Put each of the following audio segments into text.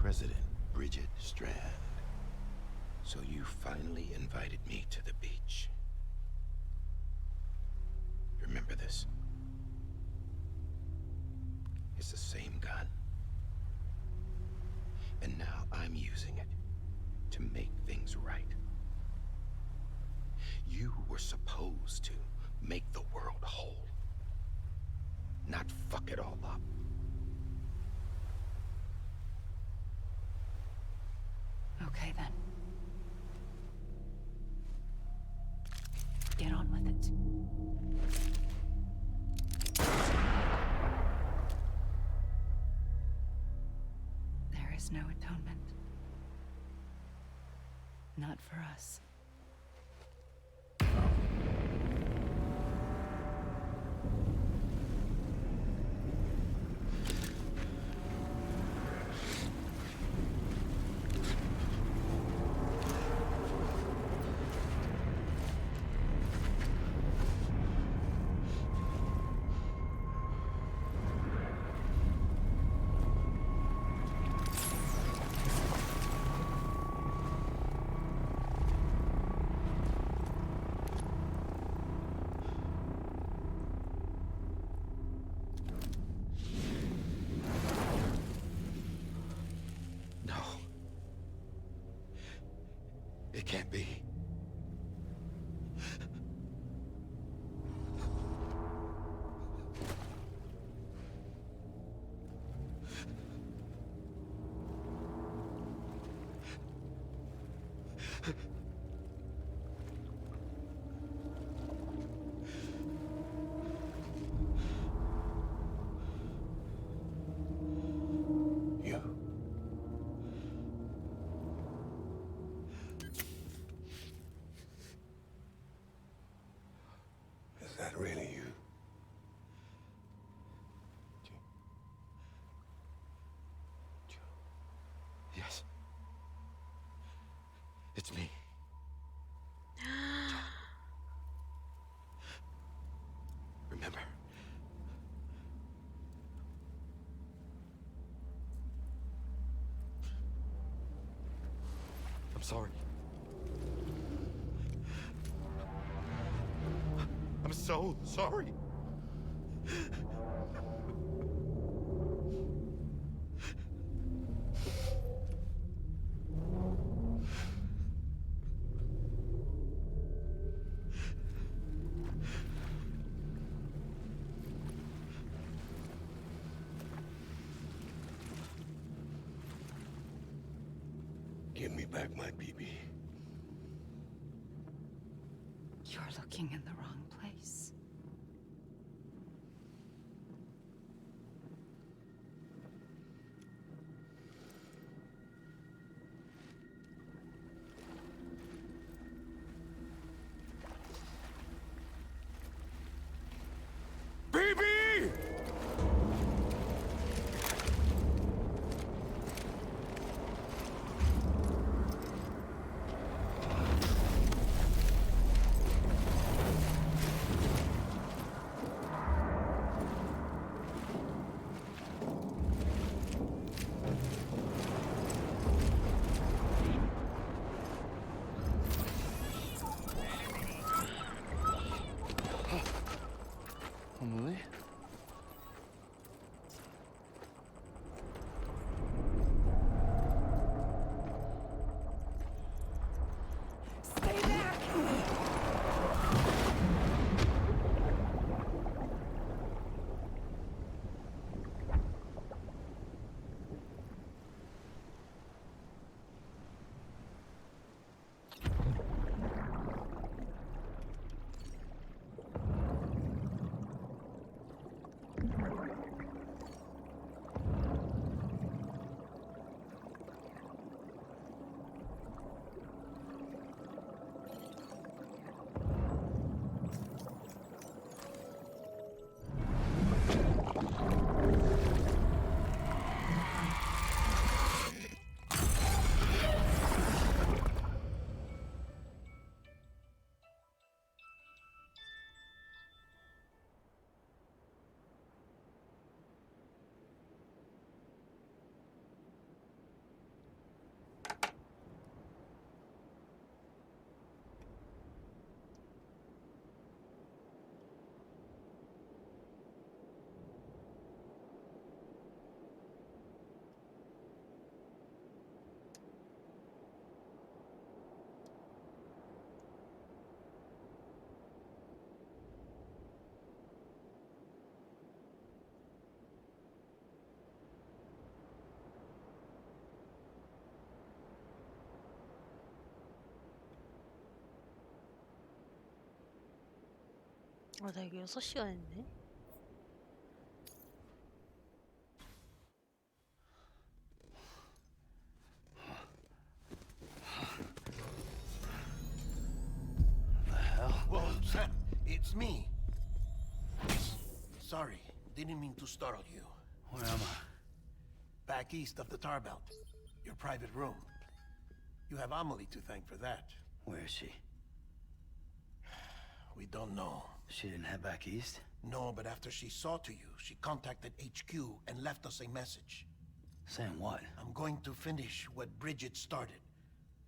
President Bridget Strand. So you finally invited me to the beach. Remember this? It's the same gun. And now I'm using it to make things right. You were supposed to make the world whole, not fuck it all up. Okay, then. Get on with it. There is no atonement. Not for us. It can't be. Is that really you? Yes. It's me. Remember? I'm sorry. I'm so sorry. Give me back my BB. You're looking in the wrong place. BB! 나 이거 6시간 했네. Whoa, Sam, it's me. Sorry, didn't mean to startle you. Where am I? Back east of the tar belt. Your private room. You have Amelie to thank for that. Where is she? We don't know. She didn't head back east? No, but after she saw to you, she contacted HQ and left us a message. Saying what? I'm going to finish what Bridget started.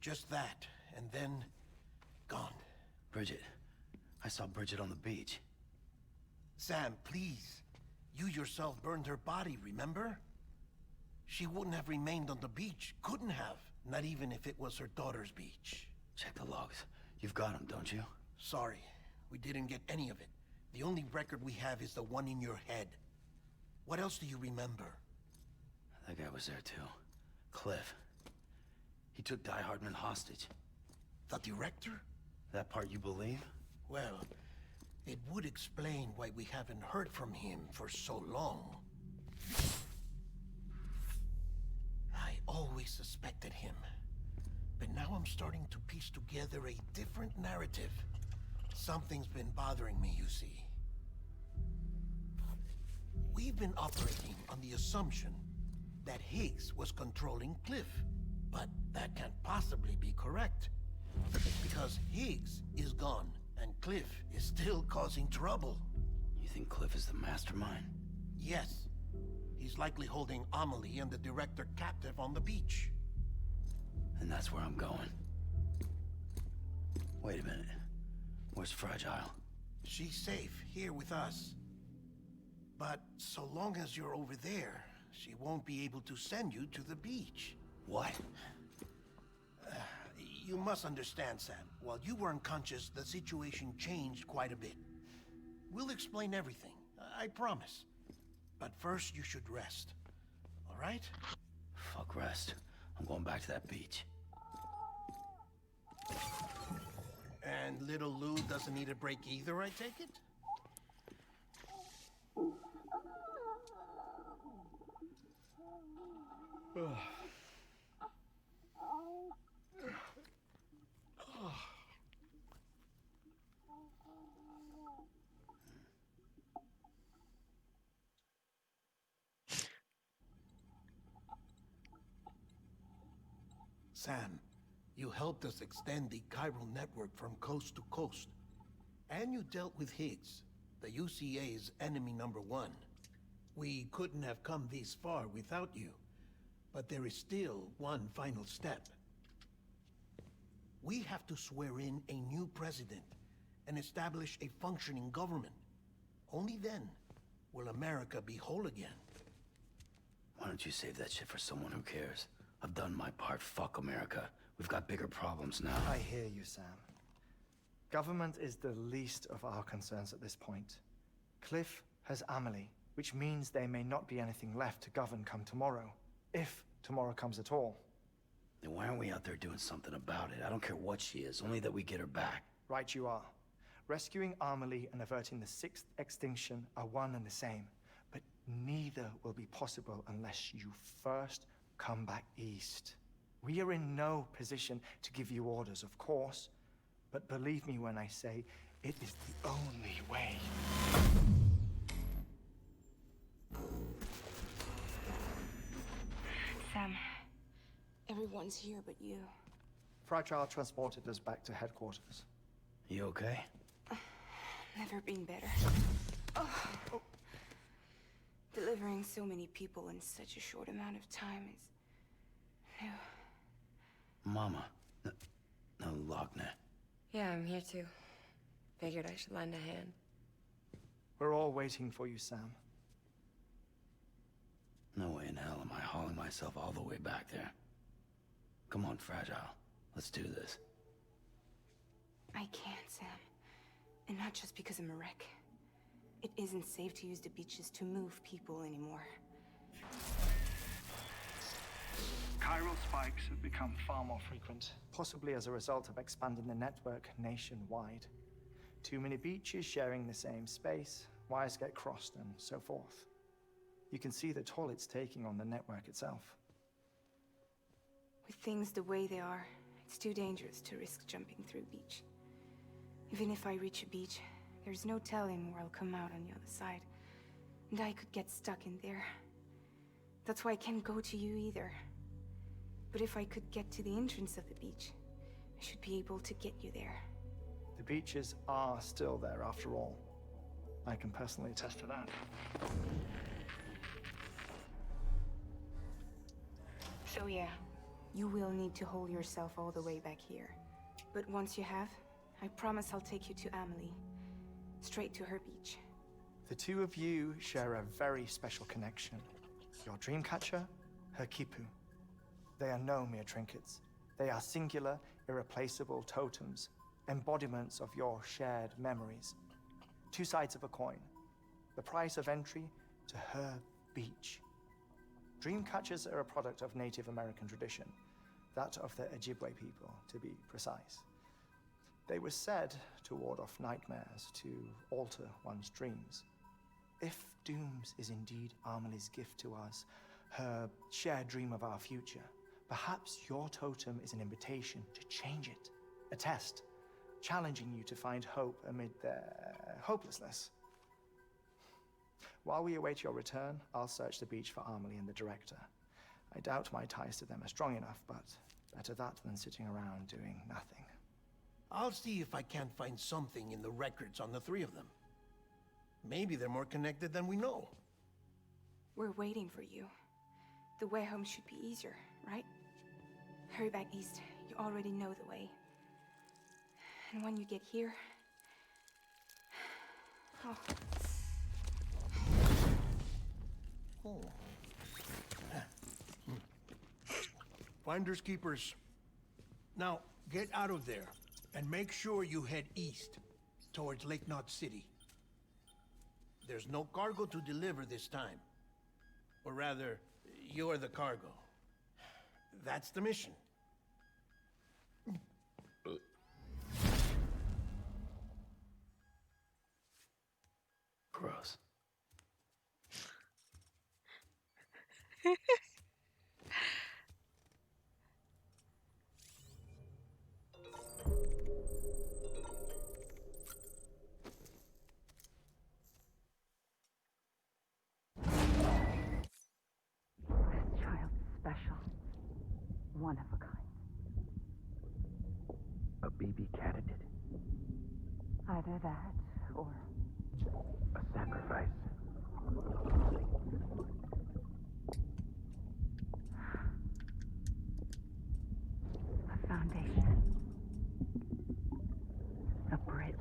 Just that, and then... gone. Bridget. I saw Bridget on the beach. Sam, please. You yourself burned her body, remember? She wouldn't have remained on the beach. Couldn't have. Not even if it was her daughter's beach. Check the logs. You've got them, don't you? Sorry. We didn't get any of it. The only record we have is the one in your head. What else do you remember? That guy was there too. Cliff. He took Die-hardman hostage. The director? That part you believe? Well, it would explain why we haven't heard from him for so long. I always suspected him. But now I'm starting to piece together a different narrative. Something's been bothering me, you see. We've been operating on the assumption that Higgs was controlling Cliff. But that can't possibly be correct. Because Higgs is gone, and Cliff is still causing trouble. You think Cliff is the mastermind? Yes. He's likely holding Amelie and the director captive on the beach. And that's where I'm going. Wait a minute. Where's Fragile? She's safe here with us. But so long as you're over there, she won't be able to send you to the beach. What? You must understand, Sam. While you were unconscious, the situation changed quite a bit. We'll explain everything, I promise. But first, you should rest. All right? Fuck rest. I'm going back to that beach. And little Lou doesn't need a break either, I take it? Sam, you helped us extend the chiral network from coast to coast. And you dealt with Higgs, the UCA's enemy #1. We couldn't have come this far without you. But there is still one final step. We have to swear in a new president and establish a functioning government. Only then will America be whole again. Why don't you save that shit for someone who cares? I've done my part. Fuck America. We've got bigger problems now. I hear you, Sam. Government is the least of our concerns at this point. Cliff has Amelie, which means there may not be anything left to govern come tomorrow. If tomorrow comes at all. Then why aren't we out there doing something about it? I don't care what she is, only that we get her back. Right you are. Rescuing Amelie and averting the 6th extinction are one and the same. But neither will be possible unless you first come back east. We are in no position to give you orders, of course. But believe me when I say, it is the only way. Sam, everyone's here but you. Fragile transported us back to headquarters. You okay? Never been better. Oh. Delivering so many people in such a short amount of time is new. Mama. No, Lochner. Yeah, I'm here too. Figured I should lend a hand. We're all waiting for you, Sam. No way in hell am I hauling myself all the way back there. Come on, Fragile. Let's do this. I can't, Sam. And not just because I'm a wreck. It isn't safe to use the beaches to move people anymore. Chiral spikes have become far more frequent. Possibly as a result of expanding the network nationwide. Too many beaches sharing the same space, wires get crossed, and so forth. You can see the toll it's taking on the network itself. With things the way they are, it's too dangerous to risk jumping through a beach. Even if I reach a beach, there's no telling where I'll come out on the other side. And I could get stuck in there. That's why I can't go to you either. But if I could get to the entrance of the beach, I should be able to get you there. The beaches are still there after all. I can personally attest to that. So yeah, you will need to hold yourself all the way back here. But once you have, I promise I'll take you to Amelie. Straight to her beach. The two of you share a very special connection. Your dreamcatcher, her quipu. They are no mere trinkets. They are singular, irreplaceable totems, embodiments of your shared memories. Two sides of a coin. The price of entry to her beach. Dreamcatchers are a product of Native American tradition, that of the Ojibwe people, to be precise. They were said to ward off nightmares, to alter one's dreams. If Dooms is indeed Amelie's gift to us, her shared dream of our future, perhaps your totem is an invitation to change it. A test, challenging you to find hope amid their hopelessness. While we await your return, I'll search the beach for Amelie and the director. I doubt my ties to them are strong enough, but better that than sitting around doing nothing. I'll see if I can't find something in the records on the three of them. Maybe they're more connected than we know. We're waiting for you. The way home should be easier, right? Hurry back east. You already know the way. And when you get here... Oh. Oh. Finders keepers. Now, get out of there, and make sure you head east, towards Lake Knot City. There's no cargo to deliver this time. Or rather, you're the cargo. That's the mission. Gross. This child's special. One of a kind. A baby candidate. Either that, or A sacrifice. a foundation. A bridge.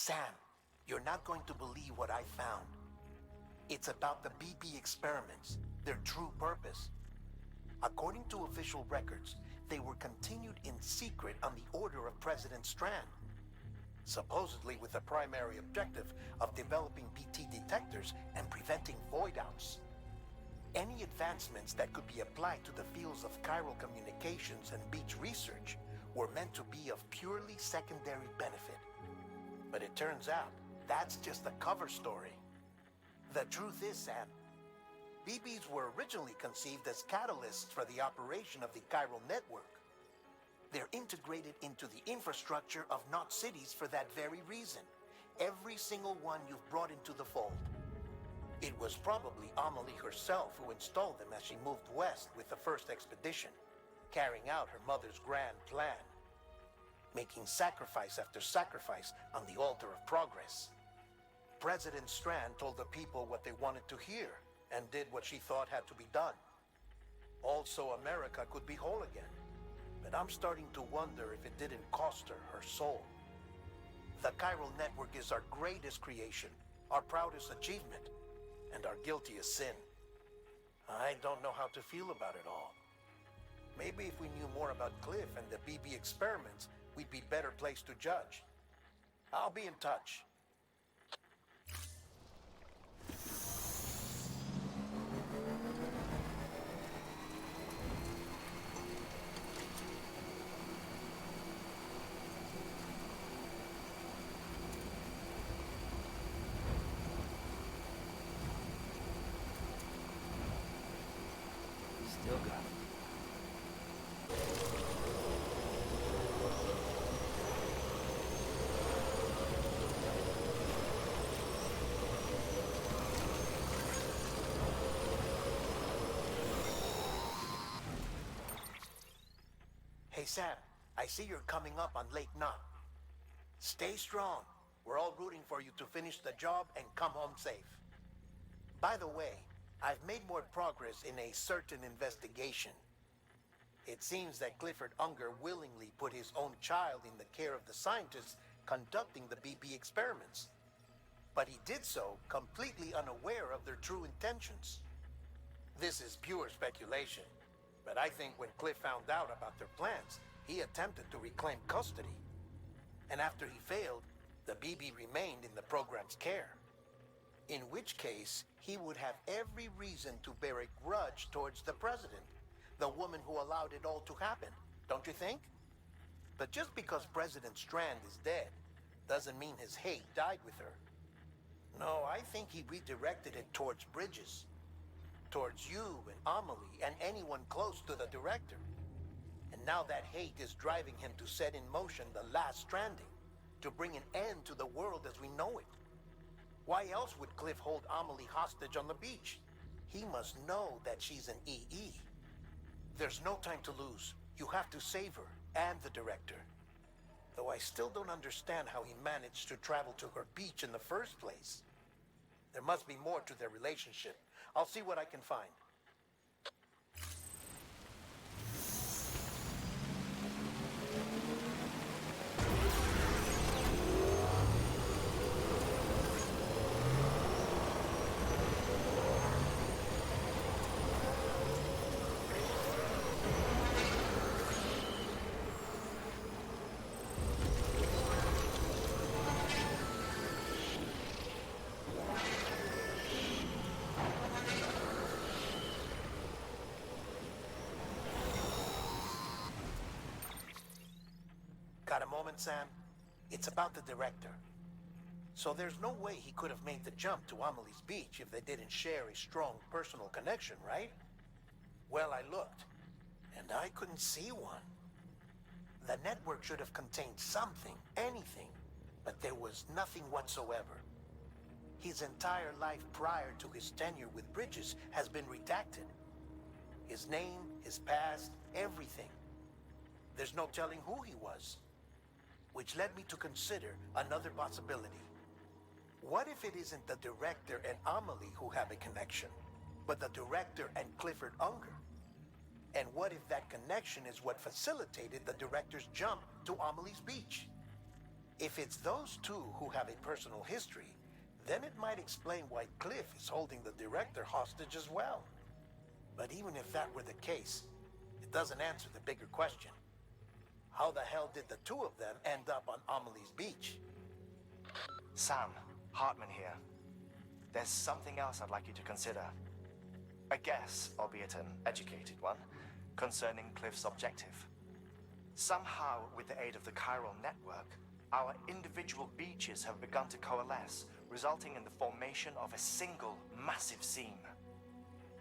Sam, you're not going to believe what I found. It's about the BB experiments, their true purpose. According to official records, they were continued in secret on the order of President Strand, supposedly with the primary objective of developing BT detectors and preventing void outs. Any advancements that could be applied to the fields of chiral communications and beach research were meant to be of purely secondary benefit. But it turns out, that's just the cover story. The truth is, Sam, BBs were originally conceived as catalysts for the operation of the chiral network. They're integrated into the infrastructure of Knot cities for that very reason. Every single one you've brought into the fold. It was probably Amelie herself who installed them as she moved west with the first expedition, carrying out her mother's grand plan, making sacrifice after sacrifice on the altar of progress. President Strand told the people what they wanted to hear and did what she thought had to be done. Also, America could be whole again. But I'm starting to wonder if it didn't cost her her soul. The chiral network is our greatest creation, our proudest achievement, and our guiltiest sin. I don't know how to feel about it all. Maybe if we knew more about Cliff and the BB experiments, we'd be better placed to judge. I'll be in touch. Still got it. Hey Sam, I see you're coming up on Lake Knot. Stay strong. We're all rooting for you to finish the job and come home safe. By the way, I've made more progress in a certain investigation. It seems that Clifford Unger willingly put his own child in the care of the scientists conducting the BB experiments. But he did so completely unaware of their true intentions. This is pure speculation, but I think when Cliff found out about their plans, he attempted to reclaim custody. And after he failed, the BB remained in the program's care. In which case, he would have every reason to bear a grudge towards the president, the woman who allowed it all to happen, don't you think? But just because President Strand is dead, doesn't mean his hate died with her. No, I think he redirected it towards Bridges. Towards you and Amelie and anyone close to the director. And now that hate is driving him to set in motion the last stranding, to bring an end to the world as we know it. Why else would Cliff hold Amelie hostage on the beach? He must know that she's an EE. There's no time to lose. You have to save her and the director. Though I still don't understand how he managed to travel to her beach in the first place. There must be more to their relationship. I'll see what I can find. Got a moment, Sam? It's about the director. So there's no way he could have made the jump to Amelie's beach if they didn't share a strong personal connection, right? Well, I looked, and I couldn't see one. The network should have contained something, anything, but there was nothing whatsoever. His entire life prior to his tenure with Bridges has been redacted. His name, his past, everything. There's no telling who he was. Which led me to consider another possibility. What if it isn't the director and Amelie who have a connection, but the director and Clifford Unger? And what if that connection is what facilitated the director's jump to Amelie's beach? If it's those two who have a personal history, then it might explain why Cliff is holding the director hostage as well. But even if that were the case, it doesn't answer the bigger question. How the hell did the two of them end up on Amelie's beach? Sam, Hartman here. There's something else I'd like you to consider. A guess, albeit an educated one, concerning Cliff's objective. Somehow, with the aid of the chiral network, our individual beaches have begun to coalesce, resulting in the formation of a single massive seam.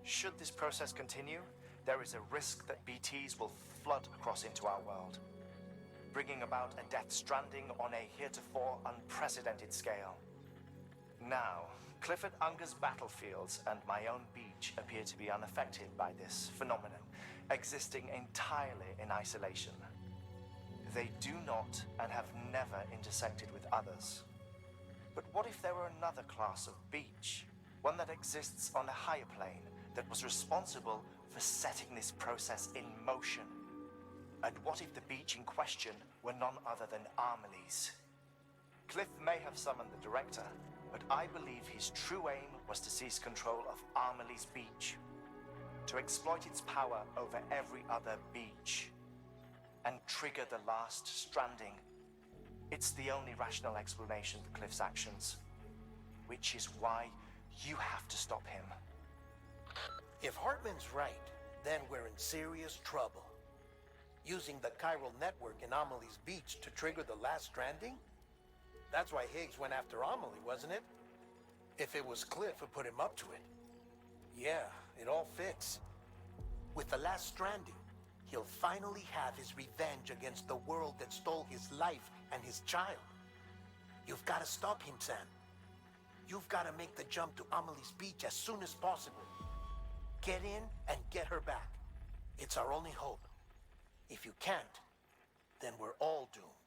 Should this process continue, there is a risk that BTs will flood across into our world, bringing about a death stranding on a heretofore unprecedented scale. Now, Clifford Unger's battlefields and my own beach appear to be unaffected by this phenomenon, existing entirely in isolation. They do not and have never intersected with others. But what if there were another class of beach, one that exists on a higher plane, that was responsible for setting this process in motion? And what if the beach in question were none other than Amelie's? Cliff may have summoned the director, but I believe his true aim was to seize control of Amelie's beach, to exploit its power over every other beach, and trigger the last stranding. It's the only rational explanation for Cliff's actions, which is why you have to stop him. If Hartman's right, then we're in serious trouble. Using the chiral network in Amelie's beach to trigger the last stranding? That's why Higgs went after Amelie, wasn't it? If it was Cliff who put him up to it. Yeah, it all fits. With the last stranding, he'll finally have his revenge against the world that stole his life and his child. You've got to stop him, Sam. You've got to make the jump to Amelie's beach as soon as possible. Get in and get her back. It's our only hope. If you can't, then we're all doomed.